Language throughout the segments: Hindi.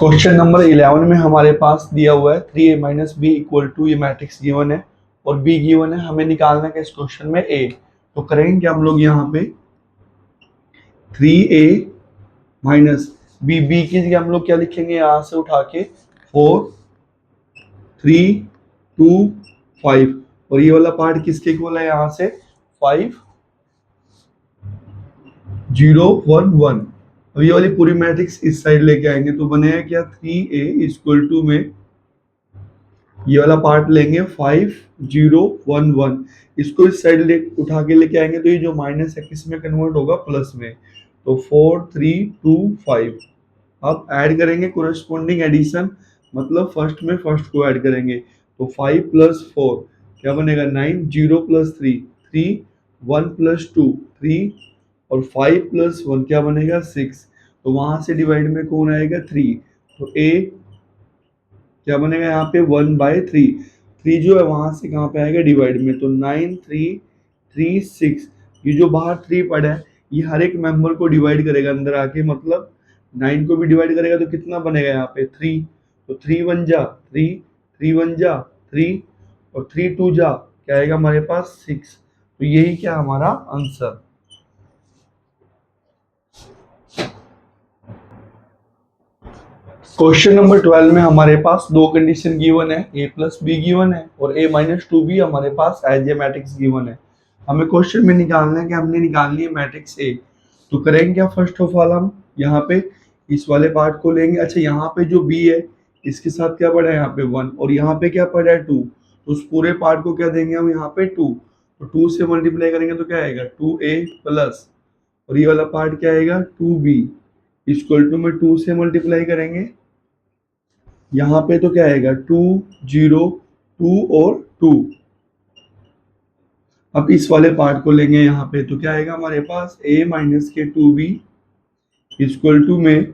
क्वेश्चन नंबर 11 में हमारे पास दिया हुआ है 3a minus B equal to, ये मैट्रिक्स गिवन है और b गिवन है, हमें निकालना है इस क्वेश्चन में a। तो करेंगे हम लोग यहाँ पे 3a माइनस b की जगह हम लोग क्या लिखेंगे, यहाँ से उठा के 4 3 2 5 और ये वाला पार्ट किसके इक्वल है, यहाँ से 5 0 1 1। अब ये वाली पूरी मैट्रिक्स इस साइड लेके आएंगे तो बनेगा क्या, 3a इक्वल टू में ये वाला पार्ट लेंगे 5 0 1 1, इसको इस साइड ले उठा के लेके आएंगे तो ये जो माइनस है किस में कन्वर्ट होगा, प्लस में। तो 4 3 2 5। अब ऐड करेंगे कोरेस्पोंडिंग एडिशन, मतलब फर्स्ट में फर्स्ट को ऐड करेंगे तो 5 प्लस 4 क्या बनेगा 9, 0 प्लस 3 3, 1 प्लस 2 3 और 5 प्लस 1 क्या बनेगा 6। तो वहां से डिवाइड में कौन आएगा 3, तो a क्या बनेगा यहाँ पे 1/3। 3 जो है वहां से कहाँ पे आएगा डिवाइड में, तो 9 3 3 6। ये जो बाहर 3 पड़ा है ये हर एक मेंबर को डिवाइड करेगा अंदर आके, मतलब 9 को भी डिवाइड करेगा तो कितना बनेगा यहाँ पे 3। तो 3 1 जा 3, 3 1 जा 3 और 3 2 जा क्या आएगा हमारे पास 6। तो यही क्या हमारा आंसर। क्वेश्चन नंबर 12 में हमारे पास दो कंडीशन गिवन है, a प्लस बी गिवन है और a माइनस 2b हमारे पास एज ए मैट्रिक्स गिवन है। हमें क्वेश्चन में निकालना है कि हमने निकालनी है मैट्रिक्स a। तो करेंगे क्या, फर्स्ट ऑफ ऑल हम यहाँ पे इस वाले पार्ट को लेंगे। अच्छा, यहाँ पे जो b है इसके साथ क्या पड़ा है यहाँ पे 1 और यहाँ पे क्या पड़ा है 2, तो उस पूरे पार्ट को क्या देंगे हम यहाँ पे 2। तो 2 से मल्टीप्लाई करेंगे तो क्या आएगा 2a प्लस, और ये वाला पार्ट क्या आएगा 2b इक्वल टू में 2 से मल्टीप्लाई करेंगे यहाँ पे तो क्या आएगा 2 0 2 और 2। अब इस वाले पार्ट को लेंगे यहाँ पे तो क्या आएगा हमारे पास a माइनस के 2b इक्वल टू में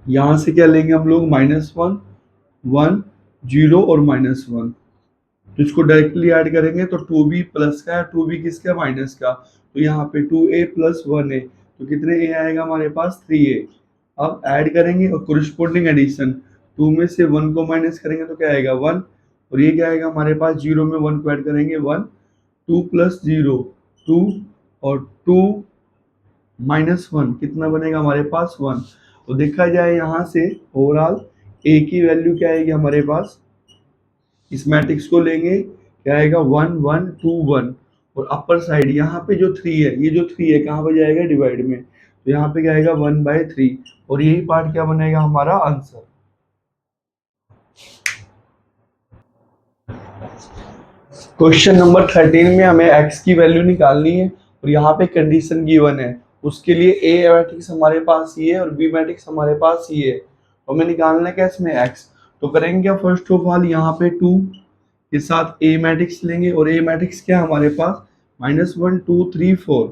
यहाँ से क्या लेंगे हम लोग -1 1 0 और -1। तो इसको डायरेक्टली ऐड करेंगे तो 2b प्लस का है, 2b किसका माइनस का, तो यहाँ पे 2a प्लस 1a तो कितने a आएगा हमारे पास 3a। अब ऐड करेंगे और कोरिस्पोंडिंग एडिशन, 2 में से 1 को माइनस करेंगे तो क्या आएगा 1 और ये क्या आएगा हमारे पास 0 में 1 को ऐड करेंगे 1, 2 प्लस 0 2 और 2 माइनस 1 कितना बनेगा हमारे पास 1। तो देखा जाए यहाँ से ओवरऑल a की वैल्यू क्या आएगी हमारे पास, इस मैट्रिक्स को लेंगे क्या आएगा 1 1 2 1 और अपर साइड यहाँ पे जो 3 है, ये जो 3 है कहाँ पे जाएगा डिवाइड में, तो यहाँ पे क्या आएगा 1/3 और यही पार्ट क्या बनेगा हमारा आंसर। क्वेश्चन नंबर 13 में हमें x की वैल्यू निकालनी है और यहाँ पे कंडीशन गिवन है, उसके लिए a मैट्रिक्स हमारे पास ये है और b मैट्रिक्स हमारे पास ये है। तो हमें निकालना है क्या इसमें x। तो करेंगे क्या, फर्स्ट ऑफ ऑल यहाँ पे 2 के साथ a मैट्रिक्स लेंगे और a मैट्रिक्स क्या हमारे पास -1 2 3 4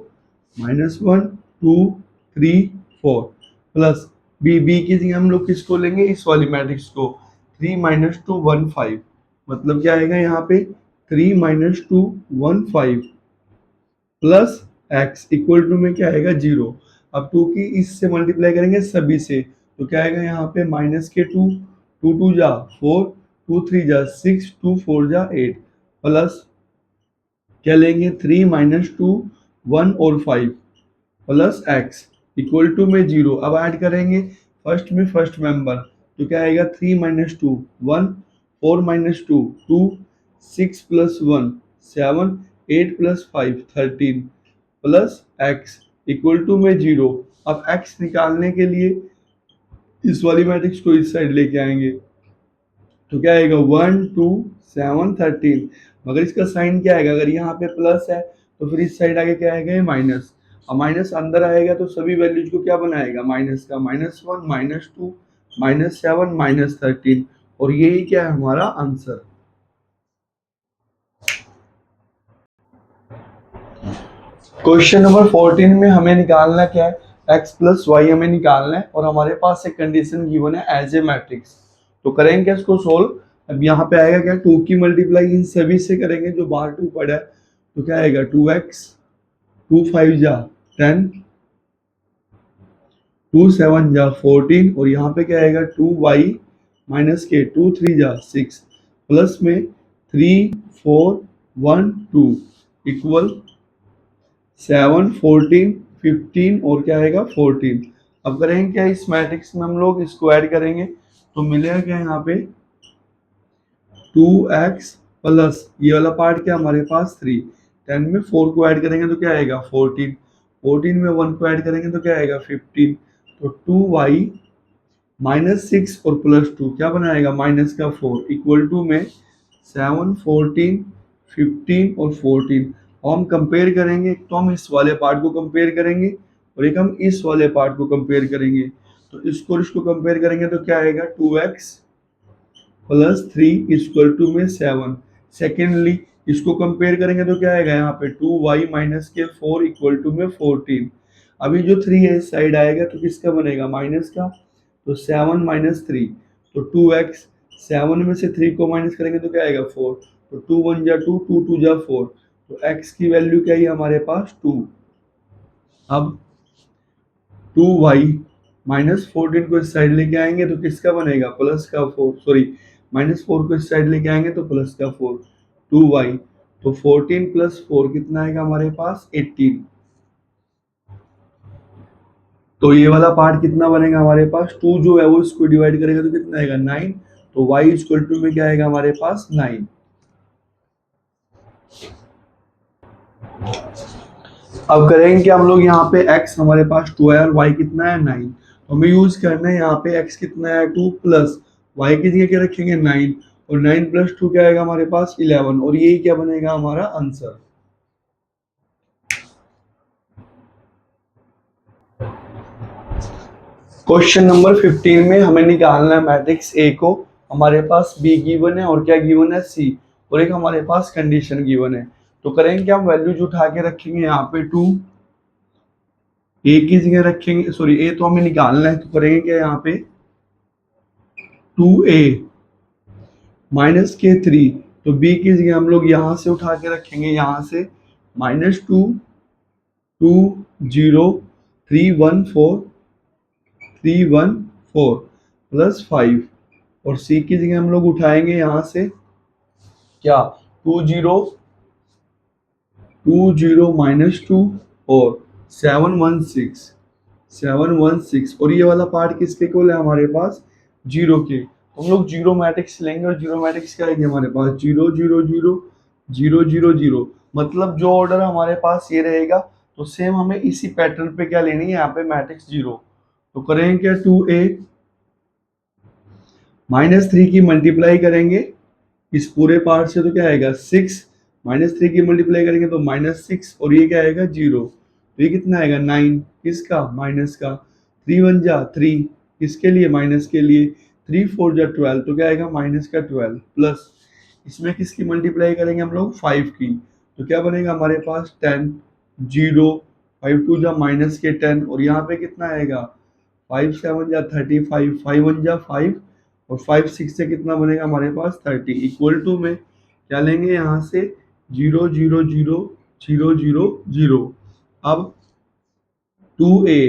-1 2 3 4 प्लस b की जगह हम लोग किसको लेंगे, इस वाली मैट्रिक्स को 3 -2 1 5, मतलब क्या आएगा यहाँ पे 3 -2 1 5 प्लस x इक्वल टू में क्या आएगा 0। अब 2 की इससे मल्टीप्लाई करेंगे सभी से तो क्या आएगा यहाँ पे माइनस के 2 2 2 जा 4 2 3 जा 6 2 4 जा 8 प्लस क्या लेंगे 3 -2 1 और 5 प्लस x इक्वल टू में 0। अब ऐड करेंगे फर्स्ट में फर्स्ट मेंबर तो क्या आएगा 3 -2 1 4 -2 2 6 plus 1 7 8 plus 5 13 plus x equal to में 0। अब x निकालने के लिए इस वाली मैट्रिक्स को इस साइड लेके आएंगे तो क्या आएगा 1 2 7 13, मगर इसका साइन क्या आएगा, अगर यहाँ पे प्लस है तो फिर इस साइड आगे क्या आएगा माइनस, और माइनस अंदर आएगा तो सभी वैल्यूज को क्या बनाएगा माइनस का, -1 -2 -7 -13 और यही क्या है हमारा आंसर। क्वेश्चन नंबर 14 में हमें निकालना क्या है, x प्लस वाई हमें निकालना है और हमारे पास एक कंडीशन गिवन है एज ए मैट्रिक्स। तो करेंगे क्या इसको सोल्व। अब यहाँ पे आएगा क्या 2 की मल्टीप्लाई इन सभी से करेंगे जो बाहर 2 पड़ा है तो क्या आएगा 2x 2 5 जा 10 2 7 जा 14 और यहाँ पे क्या आएगा 2y - k, 2 3 जा 6 प्लस में 3 4 1 2 इक्वल 7 14 15 और क्या आएगा 14। अब करेंगे क्या, इस मैट्रिक्स में हम लोग इसको ऐड करेंगे तो मिलेगा क्या यहाँ पे 2x प्लस ये वाला पार्ट क्या हमारे पास 3, 10 में 4 को ऐड करेंगे तो क्या आएगा 14, 14 में 1 को ऐड करेंगे तो क्या आएगा 15, तो 2y - 6 और +2 क्या बनाएगा -4 इक्वल टू में 7 14 15 और 14। और हम कंपेयर करेंगे, एक तो हम इस वाले पार्ट को कंपेयर करेंगे और एक हम इस वाले पार्ट को कंपेयर करेंगे। तो इसको और इसको कंपेयर करेंगे तो क्या आएगा 2x प्लस 3 इक्वल टू में 7। सेकेंडली इसको कंपेयर करेंगे तो क्या आएगा यहाँ पे 2y - 4 इक्वल टू में 14। अभी जो 3 है इस साइड आएगा तो किसका बनेगा माइनस का, तो 7 - 3 तो 2x, 7 में से 3 को माइनस करेंगे तो क्या आएगा 4, तो 2 1 जा 2 2 2 जा 4, तो x की वैल्यू क्या है हमारे पास 2। अब 2y - 14 को इस साइड लेके आएंगे तो किसका बनेगा प्लस का 4, सॉरी -4 को इस साइड लेके आएंगे तो प्लस का 4, 2y तो 14 + 4 कितना आएगा हमारे पास 18। तो ये वाला पार्ट कितना बनेगा हमारे पास 2 जो है वो इसको डिवाइड करेगा तो कितना आएगा 9, तो y इक्वल टू में क्या आएगा हमारे पास 9। अब करेंगे कि हम लोग यहाँ पे x हमारे पास 2 है और y कितना है 9, तो हमें यूज करना है यहाँ पे x कितना है 2 प्लस y की जगह क्या रखेंगे 9 और 9 + 2 क्या आएगा हमारे पास 11 और यही क्या बनेगा हमारा आंसर। क्वेश्चन नंबर 15 में हमें निकालना है मैट्रिक्स ए को, हमारे पास बी गिवन है और क्या गिवन है सी, और एक हमारे पास कंडीशन गिवन है। तो करेंगे क्या, हम वैल्यूज उठा के रखेंगे यहाँ पे 2 ए की जगह रखेंगे, सॉरी ए तो हमें निकालना है, तो करेंगे क्या यहाँ पे 2a - k3, तो b की जगह हम लोग यहाँ से उठा के रखेंगे, यहाँ से -2 2 0 3 1 4 3 1 4 प्लस 5 और c की जगह हम लोग उठाएंगे यहाँ से क्या 2 0 2 0 -2 और 7 1 6 7 1 6 और ये वाला पार्ट किसके इक्वल है हमारे पास 0 के। हम लोग जीरो मैट्रिक्स लेंगे और जीरो मैट्रिक्स क्या आएगी हमारे पास 0 0 0 0 0 0, मतलब जो ऑर्डर हमारे पास ये रहेगा तो सेम हमें इसी पैटर्न पे क्या लेनी है यहाँ पे मैट्रिक्स 0। तो करेंगे क्या 2a -3 की मल्टीप्लाई करेंगे इस पूरे पार्ट से तो क्या आएगा 6, -3 की मल्टीप्लाई करेंगे तो -6 और ये क्या आएगा 0, तो ये कितना आएगा 9 किसका माइनस का, 3 1 जा 3 किसके लिए माइनस के लिए, 3 4 जा 12 तो क्या आएगा माइनस का 12 प्लस इसमें किसकी मल्टीप्लाई करेंगे हम लोग 5 की, तो क्या बनेगा हमारे पास 10 0 5 2 जा माइनस के 10 और यहाँ पे कितना आएगा 5 7 जा 35 5 1 जा 5 और 5 6 से कितना बनेगा हमारे पास 30 इक्वल टू में क्या लेंगे यहाँ से 0 0 0 0 0 0। अब 2a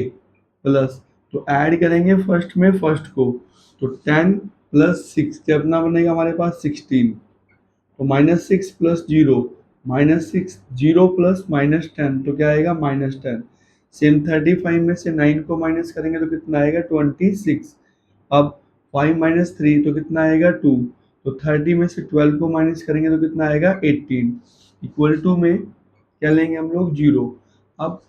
प्लस तो ऐड करेंगे फर्स्ट में फर्स्ट को, तो 10 + 6 कितना बनेगा हमारे पास 16, तो -6 + 0 -6 0 प्लस -10 तो क्या आएगा -10। सेम 35 में से 9 को माइनस करेंगे तो कितना आएगा 26। अब 5 - 3 तो कितना आएगा 2, तो 30 में से 12 को माइनस करेंगे तो कितना आएगा 18 इक्वल टू में क्या लेंगे हम लोग 0। अब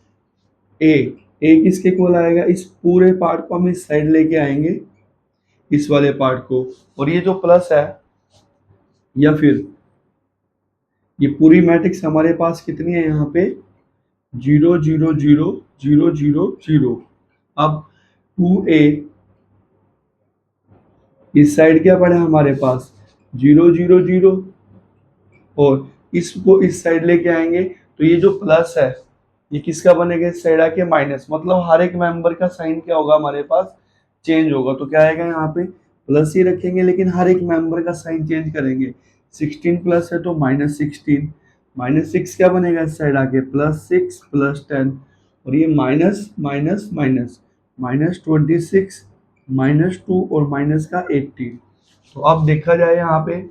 ए ए किसके इक्वल आएगा, इस पूरे पार्ट को हम इस साइड लेके आएंगे इस वाले पार्ट को, और ये जो प्लस है या फिर ये पूरी मैट्रिक्स हमारे पास कितनी है यहाँ पे 0 0 0 0 0 0। अब 2a इस साइड क्या पड़ा है हमारे पास 0 0 0 और इसको इस साइड लेके आएंगे तो ये जो प्लस है ये किसका बनेगा इस साइड आके माइनस, मतलब हर एक मेंबर का साइन क्या होगा हमारे पास चेंज होगा, तो क्या आएगा यहाँ पे प्लस ही रखेंगे लेकिन हर एक मेंबर का साइन चेंज करेंगे। 16 प्लस है तो -16 -6 क्या बनेगा इस साइड आके +6 + 10 और ये माइनस माइनस माइनस -26 -2 और माइनस का 18। तो अब देखा जाए यहाँ पे,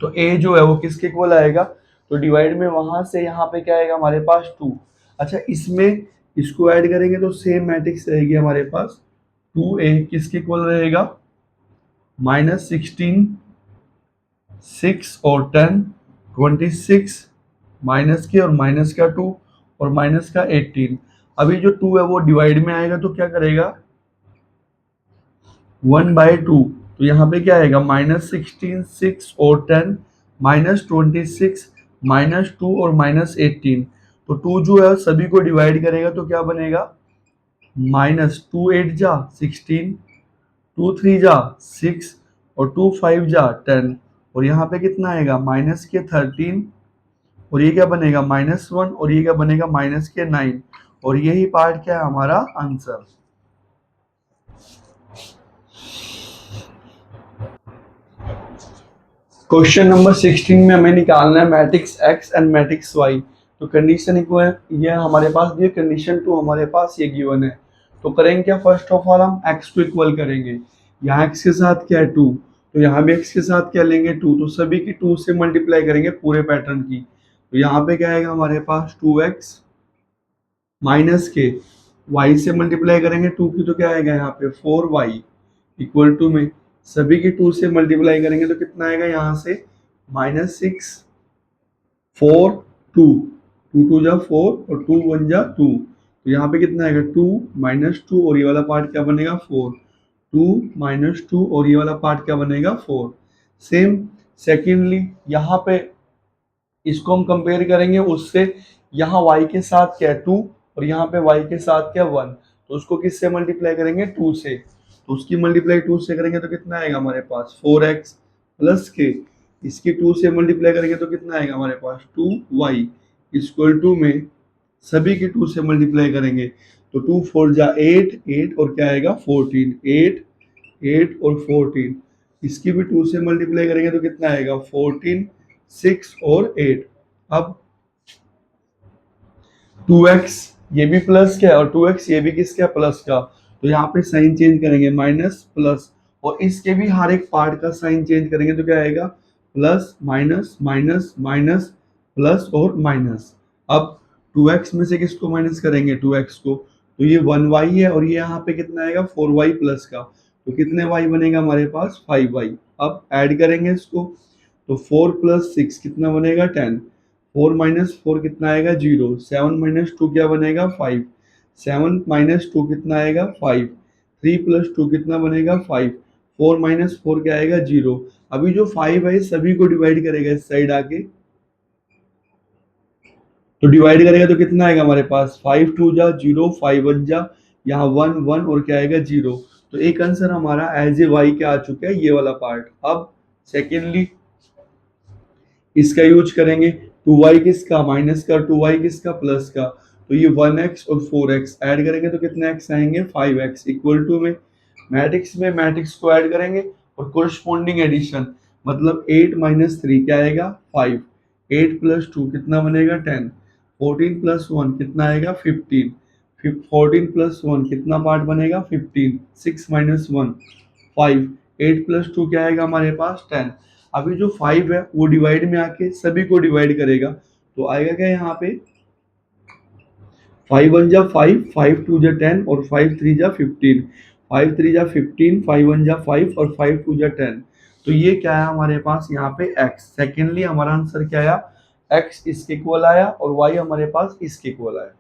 तो a जो है वो किसके इक्वल आएगा, तो डिवाइड में वहां से यहाँ पे क्या आएगा हमारे पास 2। अच्छा, इसमें इसको ऐड करेंगे तो सेम मैट्रिक्स रहेगी हमारे पास। 2a किसके इक्वल रहेगा, -16 6 और 10 26 माइनस के और माइनस का 2 और माइनस का 18। अभी जो 2 है वो डिवाइड में आएगा तो क्या करेगा, 1/2। तो यहाँ पे क्या आएगा, -16 6 और 10 -26 -2 और -18। तो 2 जो है सभी को डिवाइड करेगा तो क्या बनेगा, -2 8 जा 16, 2 3 जा 6 और 2 5 जा 10। और यहाँ पे कितना आएगा, माइनस के 13 और ये क्या बनेगा -1 और ये क्या बनेगा माइनस के 9। और यही पार्ट क्या है हमारा आंसर। क्वेश्चन नंबर 16 में हमें निकालना है matrix x and matrix y। तो कंडीशन इक्वल ये हमारे पास दिए, कंडीशन 2 हमारे पास ये गिवन है। तो करेंगे क्या, फर्स्ट ऑफ ऑल हम x को इक्वल करेंगे। यहाँ x के साथ क्या है 2, तो यहाँ भी x के साथ क्या लेंगे 2, तो सभी की 2 से मल्टीप्लाई करेंगे पूरे पैटर्न की। तो यहाँ पे क्या आएगा हमारे पास 2x माइनस के y से मल्टीप्लाई करेंगे 2 की तो क्या आएगा यहाँ पे 4y इक्वल टू में सभी की 2 से मल्टीप्लाई करेंगे तो कितना आएगा यहाँ से -6 4 2 2 2 जा 4 और 2 1 जा 2। तो यहाँ पे कितना आएगा 2 -2 और ये वाला पार्ट क्या बनेगा 4, 2 -2 और ये वाला पार्ट क्या बनेगा 4। सेम सेकेंडली यहाँ पे इसको हम कंपेयर करेंगे उससे, यहाँ y के साथ क्या है 2 और यहाँ पे y के साथ क्या 1। तो उसको किससे मल्टीप्लाई करेंगे 2 से, तो उसकी मल्टीप्लाई 2 से करेंगे तो कितना आएगा हमारे पास 4x प्लस के, इसकी 2 से मल्टीप्लाई करेंगे तो कितना आएगा हमारे पास 2y इक्वल टू में सभी की 2 से मल्टीप्लाई करेंगे तो 2 4 जा 8 8 और क्या आएगा 14 8 8 और 14। इसकी भी 2 से मल्टीप्लाई करेंगे तो कितना आएगा 14 6 और 8। अब 2x ये भी प्लस का है और 2x ये भी किसका प्लस का, तो यहाँ पे साइन चेंज करेंगे माइनस प्लस, और इसके भी हर एक पार्ट का साइन चेंज करेंगे तो क्या आएगा plus minus minus minus plus और माइनस। अब 2x में से किसको माइनस करेंगे 2x को, तो ये 1y है और ये यहाँ पे कितना आएगा 4y प्लस का, तो कितने y बनेगा हमारे पास 5y। अब ऐड करेंगे इसको तो 4 प्लस 6 कितना बनेगा 10, 4 माइनस 4 कितना आएगा 0, 7 माइनस 2 क्या बनेगा 5, 7 माइनस 2 कितना आएगा 5, 3 प्लस 2 कितना बनेगा 5, 4 माइनस 4 क्या आएगा 0। अभी जो 5 है सभी को डिवाइड करेगा इस साइड आके, तो डिवाइड करेगा तो कितना आएगा हमारे पास 5 2 जा 0 5 1 जा यहाँ 1 1 और क्या आएगा 0। तो एक आंसर हमारा एज ए वाई क्या आ चुका है ये वाला पार्ट। अब सेकेंडली इसका यूज करेंगे 2y किसका माइनस का 2y किसका प्लस का, तो ये 1x और 4x ऐड करेंगे तो कितने x आएंगे 5x इक्वल टू में मैट्रिक्स को ऐड करेंगे और कोरस्पॉन्डिंग एडिशन, मतलब 8 माइनस 3 क्या आएगा 5, 8 प्लस 2 कितना बनेगा 10, 14 प्लस 1 कितना आएगा 15, 14 प्लस 1 कितना पार्ट बनेगा 15, 6 माइनस 1 5, 8 प्लस 2 क्या आएगा हमारे पास 10। अभी जो 5 है वो डिवाइड में आके सभी को डिवाइड करेगा तो आएगा क्या यहाँ पे 5 1 जा 5, 5 2 जा 10 और 5 3 जा 15, 5 3 जा 15, 5 1 जा 5 और 5 2 जा 10। तो ये क्या है हमारे पास यहाँ पे x। सेकेंडली हमारा आंसर क्या आया, x इसके इक्वल आया और y हमारे पास इसके इक्वल आया।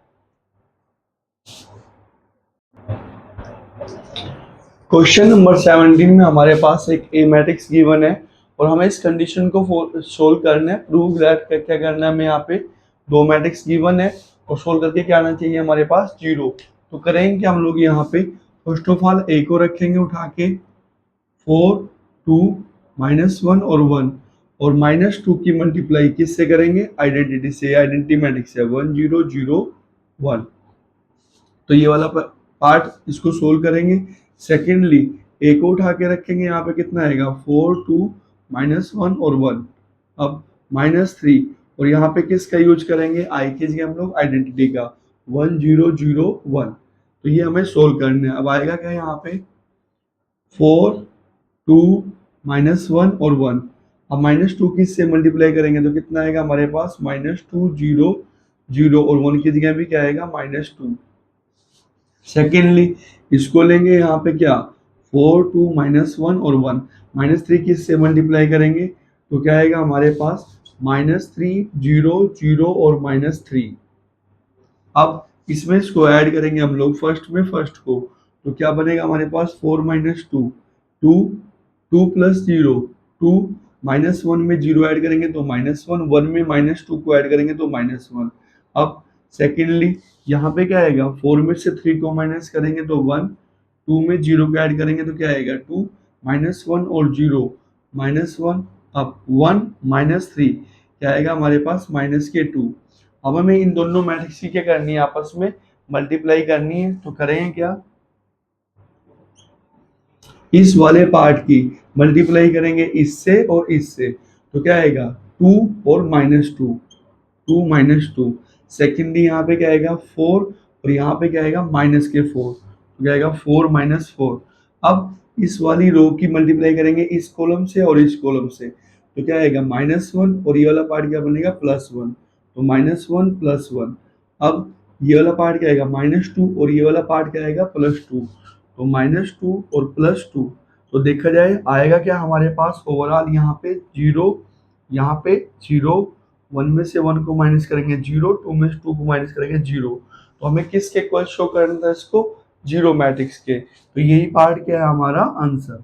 क्वेश्चन नंबर 17 में हमारे पास एक ए मैट्रिक्स गिवन है और हमें इस कंडीशन को सोल्व करना है। प्रूव दैट क्या करना है, हमें यहाँ पे दो मैट्रिक्स गिवन है और सोल्व करके क्या आना चाहिए हमारे पास 0। तो करेंगे हम लोग यहाँ पे फर्स्ट ऑफ ऑल ए को रखेंगे उठा के 4 2 -1 और 1 और -2 की मल्टीप्लाई किससे करेंगे आइडेंटिटी से, आइडेंटिटी मैट्रिक्स है 1 0 0 1। तो ये वाला पार्ट इसको सोल्व करेंगे। सेकेंडली ए को उठा के रखेंगे यहाँ पे कितना आएगा 4 2 -1 और 1, अब -3 और यहाँ पे किसका यूज करेंगे आई के जी हम लोग आइडेंटिटी का 1 0 0 1। तो ये हमें सोल्व करना है। अब आएगा क्या यहाँ पे 4 2 -1 और 1। अब -2 किससे मल्टीप्लाई करेंगे तो कितना आएगा हमारे पास -2 0 0 और 1 की जगह भी क्या आएगा -2। सेकेंडली इसको लेंगे यहाँ पे क्या 4 2 -1 और 1। -3 किससे मल्टीप्लाई करेंगे तो क्या आएगा हमारे पास -3 0 0 और -3। अब इसमें इसको ऐड करेंगे हम लोग फर्स्ट में फर्स्ट को, तो क्या बनेगा हमारे पास 4 -2 2 2 + 0 2 -1 में 0 ऐड करेंगे तो -1 1 में -2 को ऐड करेंगे तो -1। अब सेकेंडली यहाँ पे क्या आएगा 4 में से 3 को माइनस करेंगे तो 1 2 में 0 को ऐड करेंगे तो क्या आएगा 2 -1 और 0 -1। अब 1 -3 क्या आएगा हमारे पास -2। अब हमें इन दोनों मैट्रिक्स की क्या करनी है आपस में मल्टीप्लाई करनी है, तो करेंगे क्या इस वाले पार्ट की मल्टीप्लाई करेंगे इससे और इससे, तो क्या आएगा 2 और -2 2 -2। सेकेंडली यहाँ पे क्या आएगा 4 और यहाँ पे क्या आएगा -4, तो क्या आएगा 4 -4। अब इस वाली रो की मल्टीप्लाई करेंगे इस कॉलम से और इस कॉलम से, तो क्या आएगा -1 और ये वाला पार्ट क्या बनेगा +1, तो -1 +1। अब ये वाला पार्ट क्या आएगा -2 और ये वाला पार्ट क्या आएगा +2, तो -2 और +2। तो देखा जाए आएगा क्या हमारे पास ओवरऑल यहाँ पे 0 यहाँ पे 0 1 में से 1 को माइनस करेंगे 0 2 में से 2 को माइनस करेंगे 0। तो हमें किसके इक्वल शो करना था इसको जीरो मैट्रिक्स के, तो यही पार्ट क्या है हमारा आंसर।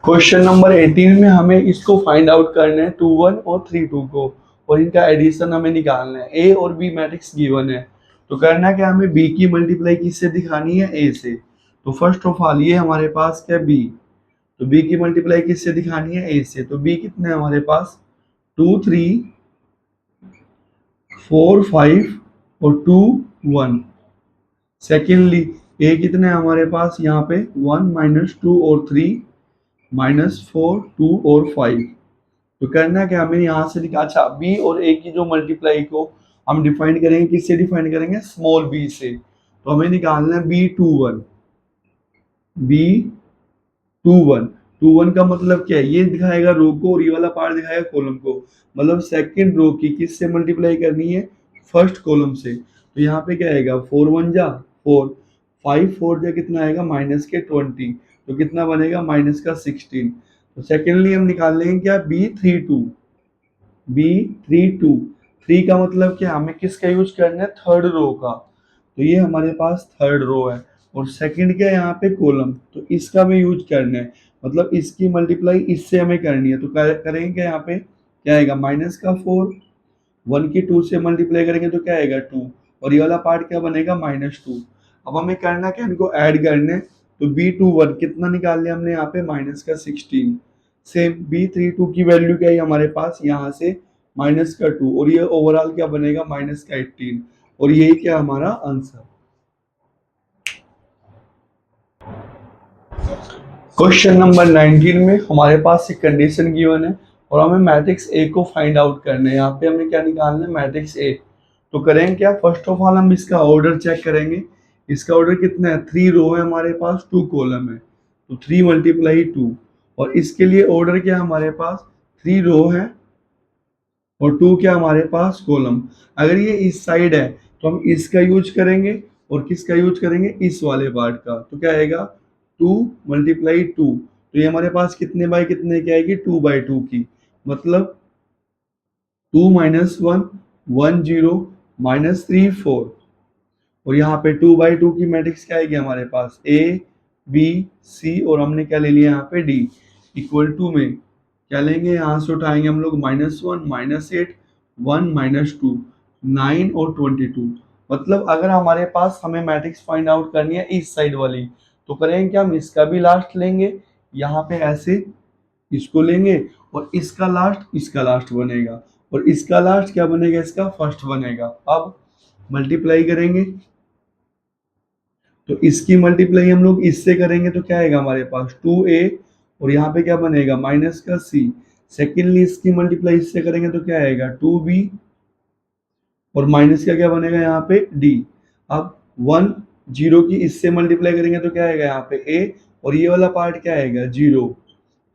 क्वेश्चन नंबर 18 में हमें इसको फाइंड आउट करना है 2 1 और 3 2 को, और इनका एडिशन हमें निकालना है। ए और बी मैट्रिक्स गिवन है, तो करना क्या हमें बी की मल्टीप्लाई किससे दिखानी है ए से। तो फर्स्ट ऑफ ऑल ये हमारे पास क्या बी, तो बी की मल्टीप्लाई किससे दिखानी है ए से। तो बी कितने हमारे पास 2 3 4 5 और 2 1। सेकेंडली ए कितने हमारे पास यहाँ पे 1 -2 और 3 -4 2 और 5। तो करना क्या हमें यहाँ से लिखा, अच्छा बी और ए की जो मल्टीप्लाई को हम डिफाइन करेंगे किससे डिफाइन करेंगे स्मॉल बी से। तो हमें निकालना है B21 B21 21 का मतलब क्या है ये दिखाएगा रो को और ये वाला पार्ट दिखाएगा कॉलम को, मतलब सेकंड रो की किससे मल्टीप्लाई करनी है फर्स्ट कॉलम से। तो यहाँ पे क्या आएगा 4 1 जा 4 5 4 जा कितना आएगा -20, तो कितना बनेगा -16। तो सेकेंडली हम निकाल लेंगे क्या B32 3 का मतलब क्या हमें किसका यूज करना है थर्ड रो का, तो ये हमारे पास थर्ड रो है। और सेकंड क्या है यहाँ पे कॉलम, तो इसका हमें यूज करना है, मतलब इसकी मल्टीप्लाई इससे हमें करनी है। तो करेंगे क्या यहाँ पे क्या आएगा -4 1 की 2 से मल्टीप्लाई करेंगे तो क्या आएगा 2 और ये वाला पार्ट क्या बनेगा -2। अब हमें करना क्या इनको ऐड करने, तो B21 कितना निकाल लिया हमने यहाँ पे -16। सेम B32 की वैल्यू क्या है हमारे पास यहाँ से -2 और ये ओवरऑल क्या बनेगा -18, और यही क्या हमारा आंसर। क्वेश्चन नंबर 19 में हमारे पास एक कंडीशन गिवन है और हमें मैट्रिक्स ए को फाइंड आउट करना है। यहाँ पे हमें क्या निकालना है मैट्रिक्स ए। तो करेंगे क्या फर्स्ट ऑफ ऑल हम इसका ऑर्डर चेक करेंगे। इसका ऑर्डर कितना है 3 रो है हमारे पास 2 कॉलम है, तो 3 × 2। और इसके लिए ऑर्डर क्या हमारे पास 3 रो है और 2 क्या हमारे पास कॉलम। अगर ये इस साइड है तो हम इसका यूज करेंगे और किसका यूज करेंगे इस वाले पार्ट का, तो क्या आएगा 2 × 2। तो ये हमारे पास कितने बाय कितने की आएगी 2/2 की, मतलब 2 - 1 1 0 -3 4। और यहाँ पे 2/2 की मैट्रिक्स क्या आएगी हमारे पास A B C और हमने क्या ले लिया यहाँ पे D इक्वल टू में क्या लेंगे यहाँ से उठाएंगे हम लोग -1 -8 1 -2 9 और 22। मतलब अगर हमारे पास हमें मैट्रिक्स फाइंड आउट करनी है इस साइड वाली, तो करेंगे क्या हम इसका भी लास्ट लेंगे यहाँ पे ऐसे इसको लेंगे और इसका लास्ट बनेगा और इसका लास्ट क्या बनेगा इसका फर्स्ट बनेगा। अब मल्टीप्लाई करेंगे तो इसकी मल्टीप्लाई हम लोग इससे करेंगे तो क्या आएगा हमारे पास 2a और यहाँ पे क्या बनेगा -c। सेकेंडली इसकी मल्टीप्लाई इससे करेंगे तो क्या आएगा 2b और माइनस का क्या बनेगा यहाँ पे डी। अब 1 0 की इससे मल्टीप्लाई करेंगे तो क्या आएगा यहाँ पे ए, और ये वाला पार्ट क्या आएगा 0।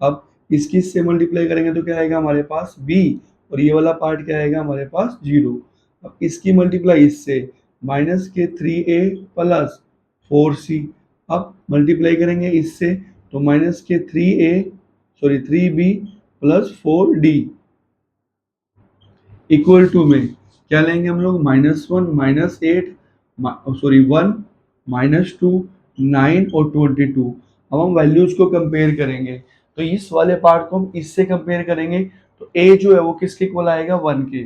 अब इसकी इससे मल्टीप्लाई करेंगे तो क्या आएगा हमारे पास बी, और ये वाला पार्ट क्या आएगा हमारे पास 0। अब इसकी मल्टीप्लाई इससे माइनस के 3a प्लस 4c। अब मल्टीप्लाई करेंगे इससे तो माइनस के 3b plus 4d equal to में क्या लेंगे हम लोग -1 -8 1 -2 9 और 22। अब हम वैल्यूज को कंपेयर करेंगे तो इस वाले पार्ट को हम इससे कंपेयर करेंगे तो a जो है वो किसके इक्वल आएगा 1 के,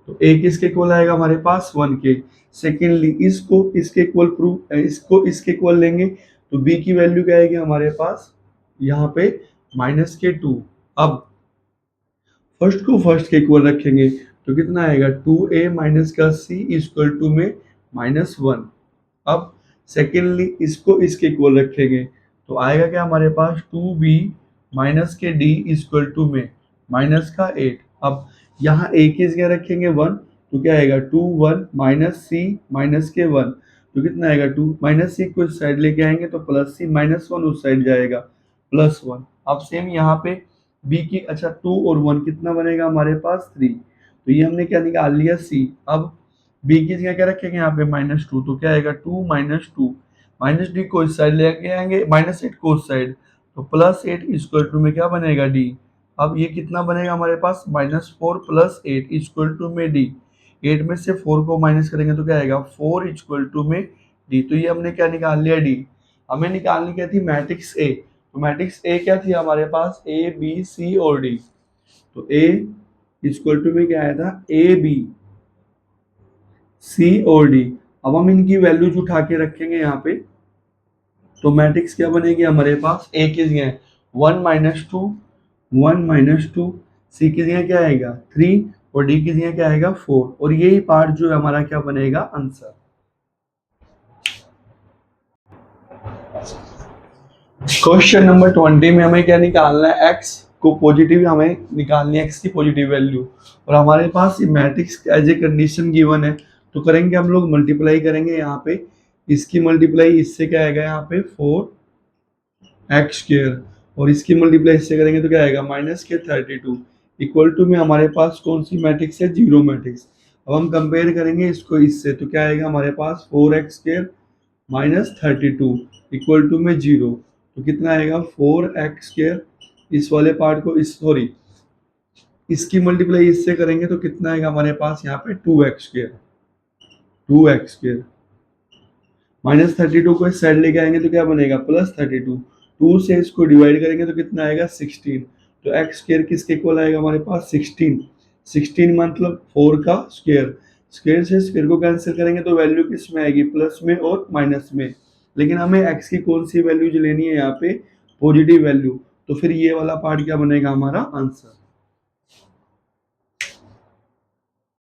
तो a किसके इक्वल आएगा हमारे पास 1 के। सेकेंडली इसको इसके इक्वल इसको इसके इक्वल लेंगे तो b की वैल्यू क्या आएगी हमारे पास यहाँ पे -2। अब फर्स्ट को फर्स्ट के इक्वल रखेंगे तो कितना आएगा 2a माइनस का c इक्वल टू में -1। अब सेकेंडली इसको इसके इक्वल रखेंगे तो आएगा क्या हमारे पास 2b माइनस के d इक्वल टू में माइनस का 8। अब यहाँ a की जगह रखेंगे 1 तो क्या आएगा 2 1 माइनस c माइनस के 1 तो कितना आएगा 2 माइनस c को इस साइड लेके आएंगे तो प्लस c -1 उस साइड जाएगा +1। अब सेम यहाँ पे b की अच्छा 2 और 1 कितना बनेगा हमारे पास 3, तो ये हमने क्या निकाल लिया c। अब b की जगह क्या रखेंगे यहाँ पे -2 तो क्या आएगा 2 -2 माइनस डी को इस साइड लेके आएंगे -8 को उस साइड तो +8 इक्वल टू में क्या बनेगा d। अब ये कितना बनेगा हमारे पास -4 + 8 इक्वल टू में d। 8 में से 4 को माइनस करेंगे तो क्या आएगा 4 इक्वल टू में d। तो ये हमने क्या निकाल लिया d। हमें निकालनी क्या थी मैट्रिक्स a, तो मैट्रिक्स ए क्या थी हमारे पास ए बी सी और डी। तो ए इक्वल टू में क्या आया था ए बी सी और डी। अब हम इनकी वैल्यूज उठा के रखेंगे यहाँ पे तो मैट्रिक्स क्या बनेगी हमारे पास ए की जगह 1 -2 1 -2 सी की जगह क्या आएगा 3 और डी की जगह क्या आएगा 4 और यही पार्ट जो है हमारा क्या बनेगा आंसर। क्वेश्चन नंबर 20 में हमें क्या निकालना है x को पॉजिटिव हमें निकालनी है x की पॉजिटिव वैल्यू, और हमारे पास ये matrix as a condition given है तो करेंगे हम लोग मल्टीप्लाई करेंगे यहाँ पे इसकी मल्टीप्लाई इससे क्या आएगा यहाँ पे 4x² और इसकी मल्टीप्लाई इससे करेंगे तो क्या आएगा -32 इक्वल टू में हमारे पास कौन सी मैट्रिक्स है जीरो मैट्रिक्स। अब हम कंपेयर करेंगे इसको इससे तो क्या आएगा हमारे पास 4x² -32 इक्वल टू में 0 तो कितना आएगा 4x²। इस वाले पार्ट को इस सॉरी इसकी मल्टीप्लाई इससे करेंगे तो कितना आएगा हमारे पास यहाँ पे 2x² -32 को इस साइड लेके आएंगे तो क्या बनेगा +32। 2 से इसको डिवाइड करेंगे तो कितना आएगा 16 तो x² किसके इक्वल आएगा हमारे पास 16 मतलब 4 का स्क्वायर। स्क्वायर से स्क्वायर को कैंसिल करेंगे तो वैल्यू किस में आएगी प्लस में और माइनस में, लेकिन हमें x की कौन सी वैल्यू लेनी है यहाँ पे पॉजिटिव वैल्यू, तो फिर ये वाला पार्ट क्या बनेगा हमारा आंसर।